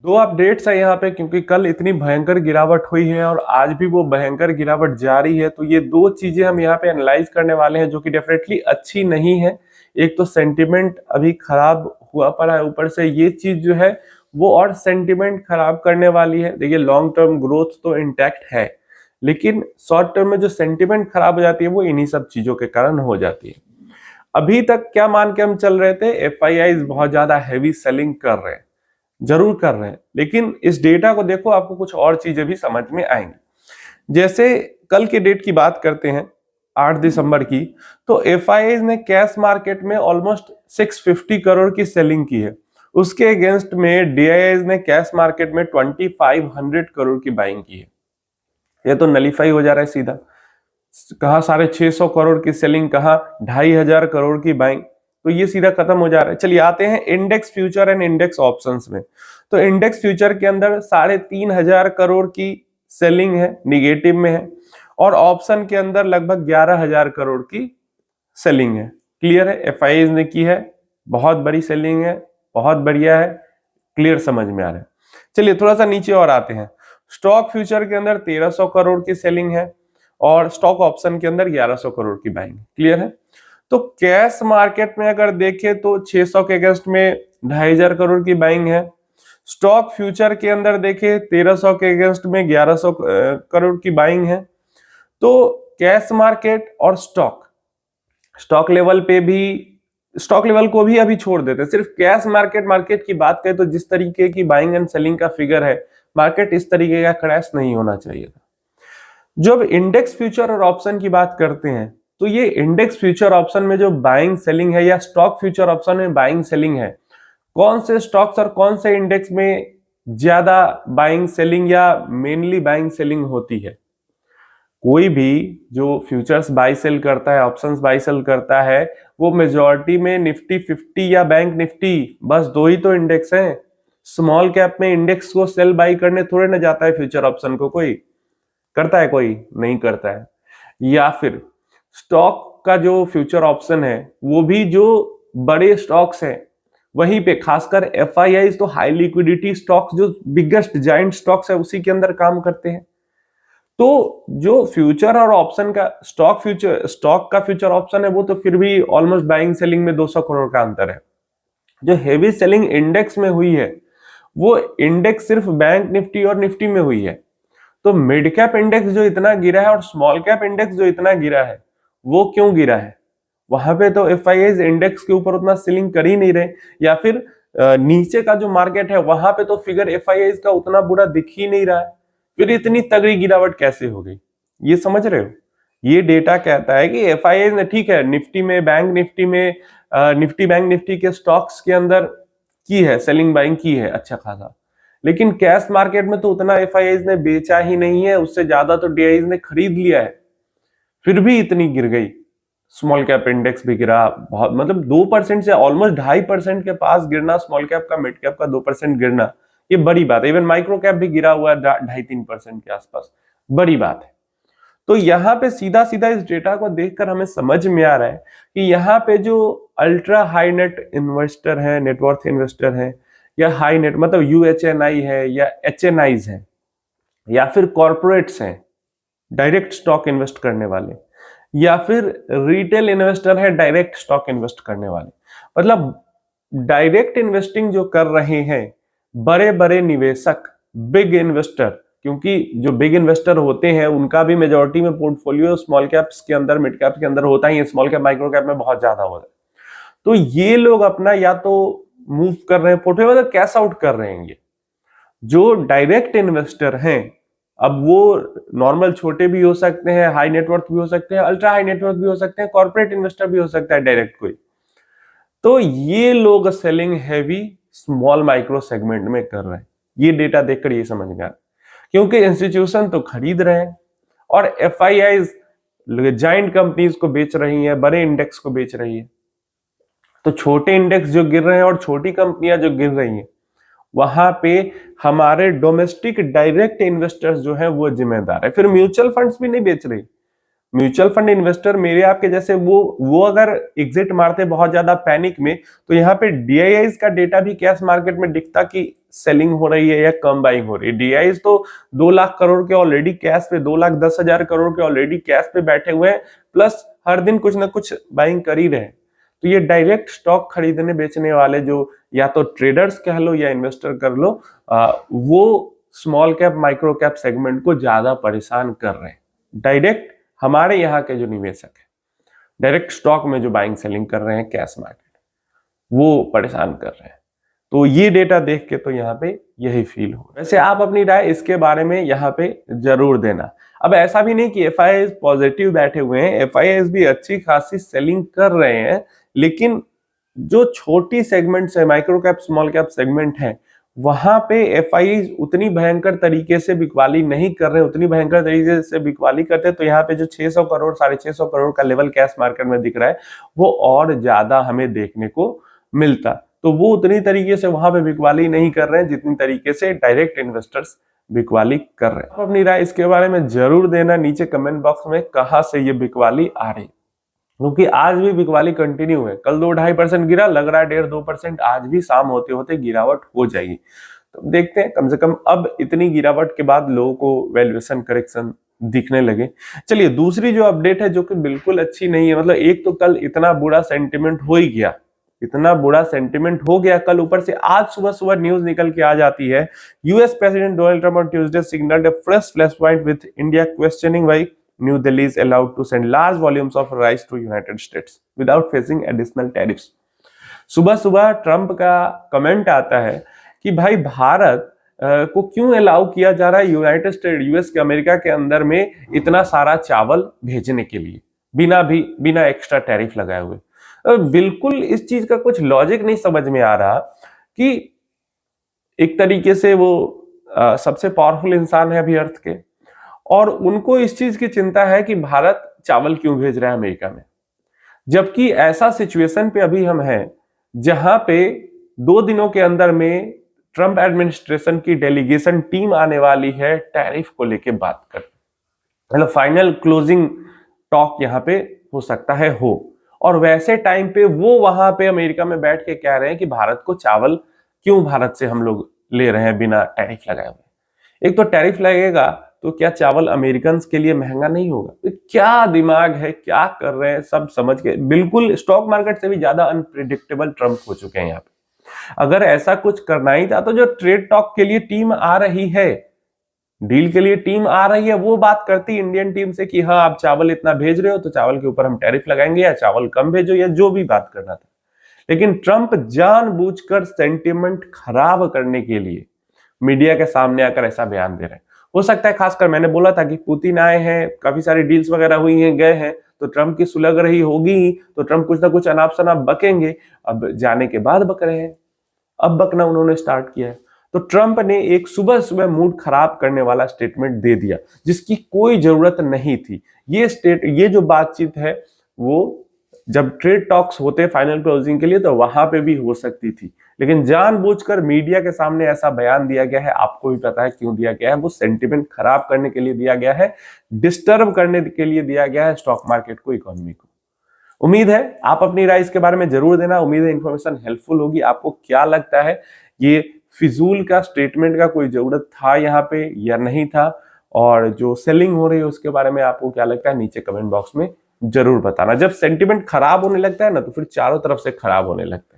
दो अपडेट्स है यहाँ पे, क्योंकि कल इतनी भयंकर गिरावट हुई है और आज भी वो भयंकर गिरावट जारी है। तो ये दो चीजें हम यहाँ पे एनालाइज करने वाले हैं जो कि डेफिनेटली अच्छी नहीं है। एक तो सेंटिमेंट अभी खराब हुआ पड़ा है, ऊपर से ये चीज जो है वो और सेंटिमेंट खराब करने वाली है। देखिए लॉन्ग टर्म ग्रोथ तो इंटैक्ट है, लेकिन शॉर्ट टर्म में जो सेंटिमेंट खराब हो जाती है वो इन्हीं सब चीजों के कारण हो जाती है। अभी तक क्या मान के हम चल रहे थे, एफआईआई बहुत ज्यादा हैवी सेलिंग कर रहे हैं, जरूर कर रहे हैं, लेकिन इस डेटा को देखो आपको कुछ और चीजें भी समझ में आएंगी। जैसे कल के डेट की बात करते हैं 8 दिसंबर की, तो एफआईआई ने कैश मार्केट में ऑलमोस्ट 650 करोड़ की सेलिंग की है। उसके अगेंस्ट में डीआईआई ने कैश मार्केट में 2500 करोड़ की बाइंग की है। ये तो नलीफाई हो जा रहा है सीधा, कहा 650 करोड़ की सेलिंग, कहा 2500 करोड़ की बाइंग, तो ये सीधा खत्म हो जा रहा है। चलिए आते हैं index future and index options में। तो इंडेक्स फ्यूचर के अंदर 3500 करोड़ की सेलिंग है, निगेटिव में है, और ऑप्शन के अंदर लगभग 11000 करोड़ की सेलिंग है। क्लियर है, एफआईआई ने की है, बहुत बड़ी सेलिंग है, बहुत बढ़िया है, क्लियर समझ में आ रहा है। चलिए थोड़ा सा नीचे और आते हैं। स्टॉक फ्यूचर के अंदर 1300 करोड़ की सेलिंग है और स्टॉक ऑप्शन के अंदर 1100 करोड़ की बाइंग। क्लियर है। तो कैश मार्केट में अगर देखें तो 600 के अगेंस्ट में 2500 करोड़ की बाइंग है। स्टॉक फ्यूचर के अंदर देखें 1300 के अगेंस्ट में 1100 करोड़ की बाइंग है। तो कैश मार्केट और स्टॉक लेवल पे भी, स्टॉक लेवल को भी अभी छोड़ देते हैं, सिर्फ कैश मार्केट की बात करें तो जिस तरीके की बाइंग एंड सेलिंग का फिगर है, मार्केट इस तरीके का क्रैश नहीं होना चाहिए था। जब इंडेक्स फ्यूचर और ऑप्शन की बात करते हैं तो ये इंडेक्स फ्यूचर ऑप्शन में जो बाइंग सेलिंग है या स्टॉक फ्यूचर ऑप्शन में बाइंग सेलिंग है, कौन से स्टॉक्स और कौन से इंडेक्स में ज्यादा बाइंग सेलिंग या मेनली बाइंग सेलिंग होती है? कोई भी जो फ्यूचर्स बाई सेल करता है, ऑप्शंस बाई सेल करता है, वो मेजॉरिटी में निफ्टी 50 या बैंक निफ्टी, बस दो ही तो इंडेक्स हैं। स्मॉल कैप में इंडेक्स को सेल बाई करने थोड़े ना जाता है, फ्यूचर ऑप्शन को कोई करता है? कोई नहीं करता है। या फिर स्टॉक का जो फ्यूचर ऑप्शन है वो भी जो बड़े स्टॉक्स हैं वहीं पे, खासकर एफआईआई तो हाई लिक्विडिटी स्टॉक्स, जो बिगेस्ट जाइंट स्टॉक्स है उसी के अंदर काम करते हैं। तो जो फ्यूचर और ऑप्शन का स्टॉक का फ्यूचर ऑप्शन है वो तो फिर भी ऑलमोस्ट बाइंग सेलिंग में 200 करोड़ का अंतर है। जो हेवी सेलिंग इंडेक्स में हुई है वो इंडेक्स सिर्फ बैंक निफ्टी और निफ्टी में हुई है। तो मिड कैप इंडेक्स जो इतना गिरा है और स्मॉल कैप इंडेक्स जो इतना गिरा है, वो क्यों गिरा है? वहां पे तो एफआईआई इंडेक्स के ऊपर उतना सेलिंग कर ही नहीं रहे, या फिर नीचे का जो मार्केट है वहां पे तो फिगर एफआईआई का उतना बुरा दिख ही नहीं रहा है, फिर इतनी तगड़ी गिरावट कैसे हो गई? ये समझ रहे हो? ये डेटा कहता है कि एफआईआई ने, ठीक है, निफ्टी में, बैंक निफ्टी में, निफ्टी बैंक निफ्टी के स्टॉक्स के अंदर की है, सेलिंग बाइंग की है अच्छा खासा, लेकिन कैश मार्केट में तो उतना एफआईआई ने बेचा ही नहीं है, उससे ज्यादा तो डीआईआई ने खरीद लिया है, फिर भी इतनी गिर गई। स्मॉल कैप इंडेक्स भी गिरा बहुत, मतलब 2% से ऑलमोस्ट 2.5% के पास गिरना, स्मॉल कैप का, मिड कैप का 2% गिरना, ये बड़ी बात है। इवन माइक्रो कैप भी गिरा हुआ है 2.5-3% के आसपास, बड़ी बात है। तो यहाँ पे सीधा सीधा इस डेटा को देखकर हमें समझ में आ रहा है कि यहाँ पे जो अल्ट्रा हाई नेट इन्वेस्टर है, नेटवर्थ इन्वेस्टर है, या हाई नेट मतलब यूएचएनआई है या एचएनआईज है, या फिर कॉर्पोरेट्स हैं डायरेक्ट स्टॉक इन्वेस्ट करने वाले, या फिर रिटेल इन्वेस्टर है डायरेक्ट स्टॉक इन्वेस्ट करने वाले, मतलब डायरेक्ट इन्वेस्टिंग जो कर रहे हैं बड़े बड़े निवेशक, बिग इन्वेस्टर, क्योंकि जो बिग इन्वेस्टर होते हैं उनका भी मेजॉरिटी में पोर्टफोलियो स्मॉल कैप्स के अंदर, मिड कैप के अंदर होता ही है, स्मॉल कैप माइक्रो कैप में बहुत ज्यादा होता है। तो ये लोग अपना या तो मूव कर रहे हैं पोर्टफोलियो, मतलब कैश आउट कर रहे हैं। ये जो डायरेक्ट इन्वेस्टर हैं, अब वो नॉर्मल छोटे भी हो सकते हैं, हाई नेटवर्थ भी हो सकते हैं, अल्ट्रा हाई नेटवर्थ भी हो सकते हैं, कॉर्पोरेट इन्वेस्टर भी हो सकता है डायरेक्ट कोई। तो ये लोग selling heavy small micro segment में कर रहे हैं। ये डेटा देखकर ये समझ में आ, क्योंकि इंस्टीट्यूशन तो खरीद रहे हैं और एफआईआई जाइंट कंपनीज को बेच रही है, बड़े इंडेक्स को बेच रही है। तो छोटे इंडेक्स जो गिर रहे हैं और छोटी कंपनियां जो गिर रही हैं, वहां पे हमारे डोमेस्टिक डायरेक्ट इन्वेस्टर्स जो हैं वो जिम्मेदार है। फिर म्यूचुअल फंड्स भी नहीं बेच रही, म्यूचुअल फंड इन्वेस्टर मेरे आपके जैसे वो अगर एग्जिट मारते बहुत ज्यादा पैनिक में, तो यहाँ पे डीआईआईज का डेटा भी कैश मार्केट में दिखता कि सेलिंग हो रही है या कम बाइंग हो रही है। डीआईआईज तो 2 लाख करोड़ के ऑलरेडी कैश पे, 2,10,000 करोड़ के ऑलरेडी कैश पे बैठे हुए हैं, प्लस हर दिन कुछ ना कुछ बाइंग कर ही रहे हैं। तो ये डायरेक्ट स्टॉक खरीदने बेचने वाले जो या तो ट्रेडर्स कह लो या इन्वेस्टर कर लो, वो small cap micro cap segment को ज्यादा परेशान कर रहे हैं। डायरेक्ट हमारे यहाँ के जो निवेशक है, डायरेक्ट स्टॉक में जो बाइंग सेलिंग कर रहे हैं कैश मार्केट, वो परेशान कर रहे हैं। तो ये डेटा देख के तो यहाँ पे यही फील हो। वैसे आप अपनी राय इसके बारे में यहाँ पे जरूर देना। अब ऐसा भी नहीं कि एफआईआईज पॉजिटिव बैठे हुए हैं, एफआईआईज भी अच्छी खासी सेलिंग कर रहे हैं, लेकिन जो छोटी सेगमेंट्स है, micro cap small cap segment है, वहां पे एफआईआईज उतनी भयंकर तरीके से बिकवाली नहीं कर रहे, उतनी भयंकर तरीके से बिकवाली करते तो यहाँ पे जो 600 करोड़ 650 करोड़ का लेवल कैश मार्केट में दिख रहा है, वो और ज्यादा हमें देखने को मिलता। तो वो उतनी तरीके से वहां पे बिकवाली नहीं कर रहे हैं जितनी तरीके से डायरेक्ट इन्वेस्टर्स बिकवाली कर रहे हैं। आप अपनी राय इसके बारे में जरूर देना नीचे कमेंट बॉक्स में, कहां से ये बिकवाली आ रही, क्योंकि आज भी बिकवाली कंटिन्यू है। कल 2-2.5% गिरा, लग रहा है 1.5-2% आज भी शाम होते होते गिरावट हो जाएगी। तो देखते हैं, कम से कम अब इतनी गिरावट के बाद लोगों को वैल्यूएशन करेक्शन दिखने लगे। चलिए दूसरी जो अपडेट है जो कि बिल्कुल अच्छी नहीं है, मतलब एक तो कल इतना बुरा सेंटिमेंट हो ही गया, इतना बुरा सेंटिमेंट हो गया कल, ऊपर से आज सुबह सुबह न्यूज निकल के आ जाती है, US president Donald Trump on Tuesday signalled a fresh flashpoint with India questioning why New Delhi is allowed to send large volumes of rice to United States without facing additional tariffs. सुबह सुबह Trump का comment आता है कि भाई भारत को क्यों allow किया जा रहा है यूनाइटेड स्टेट, यूएस के, अमेरिका के अंदर में इतना सारा चावल भेजने के लिए बिना एक्स्ट्रा टैरिफ लगाए हुए। बिल्कुल इस चीज का कुछ लॉजिक नहीं समझ में आ रहा कि एक तरीके से वो सबसे पावरफुल इंसान है अभी अर्थ के, और उनको इस चीज की चिंता है कि भारत चावल क्यों भेज रहा है अमेरिका में, जबकि ऐसा सिचुएशन पे अभी हम हैं जहां पे 2 दिनों के अंदर में ट्रंप एडमिनिस्ट्रेशन की डेलीगेशन टीम आने वाली है टैरिफ को लेके बात कर, मतलब फाइनल क्लोजिंग टॉक यहाँ पे हो सकता है हो। और वैसे टाइम पे वो वहां पे अमेरिका में बैठ के कह रहे हैं कि भारत को चावल क्यों भारत से हम लोग ले रहे हैं बिना टैरिफ लगाए हुए। एक तो टैरिफ लगेगा तो क्या चावल अमेरिकन के लिए महंगा नहीं होगा? तो क्या दिमाग है, क्या कर रहे हैं सब समझ के, बिल्कुल स्टॉक मार्केट से भी ज्यादा अनप्रिडिक्टेबल ट्रंप हो चुके हैं यहाँ पे। अगर ऐसा कुछ करना ही था तो जो ट्रेड टॉक के लिए टीम आ रही है, डील के लिए टीम आ रही है, वो बात करती इंडियन टीम से कि हाँ आप चावल इतना भेज रहे हो तो चावल के ऊपर हम टैरिफ लगाएंगे, या चावल कम भेजो, या जो भी बात करना था। लेकिन ट्रंप जानबूझकर सेंटिमेंट खराब करने के लिए मीडिया के सामने आकर ऐसा बयान दे रहे हैं। हो सकता है, खासकर मैंने बोला था कि पुतिन आए हैं, काफी सारी डील्स वगैरह हुई हैं, गए हैं, तो ट्रंप की सुलग रही होगी, तो ट्रंप कुछ ना कुछ अनाप शनाप बकेंगे। अब जाने के बाद बक रहे हैं, अब बकना उन्होंने स्टार्ट किया है। तो ट्रंप ने एक सुबह सुबह मूड खराब करने वाला स्टेटमेंट दे दिया जिसकी कोई जरूरत नहीं थी। ये जो बातचीत है वो जब ट्रेड टॉक्स होते फाइनल क्लोजिंग के लिए तो वहां पे भी हो सकती थी, लेकिन जानबूझकर मीडिया के सामने ऐसा बयान दिया गया है। आपको भी पता है क्यों दिया गया है, वो सेंटिमेंट खराब करने के लिए दिया गया है, डिस्टर्ब करने के लिए दिया गया है स्टॉक मार्केट को, इकोनॉमी को। उम्मीद है आप अपनी राय इसके बारे में जरूर देना, उम्मीद है इंफॉर्मेशन हेल्पफुल होगी। आपको क्या लगता है, ये फिजूल का स्टेटमेंट का कोई जरूरत था यहाँ पे या नहीं था, और जो सेलिंग हो रही है उसके बारे में आपको क्या लगता है, नीचे कमेंट बॉक्स में जरूर बताना। जब सेंटिमेंट खराब होने लगता है ना तो फिर चारों तरफ से खराब होने लगता है।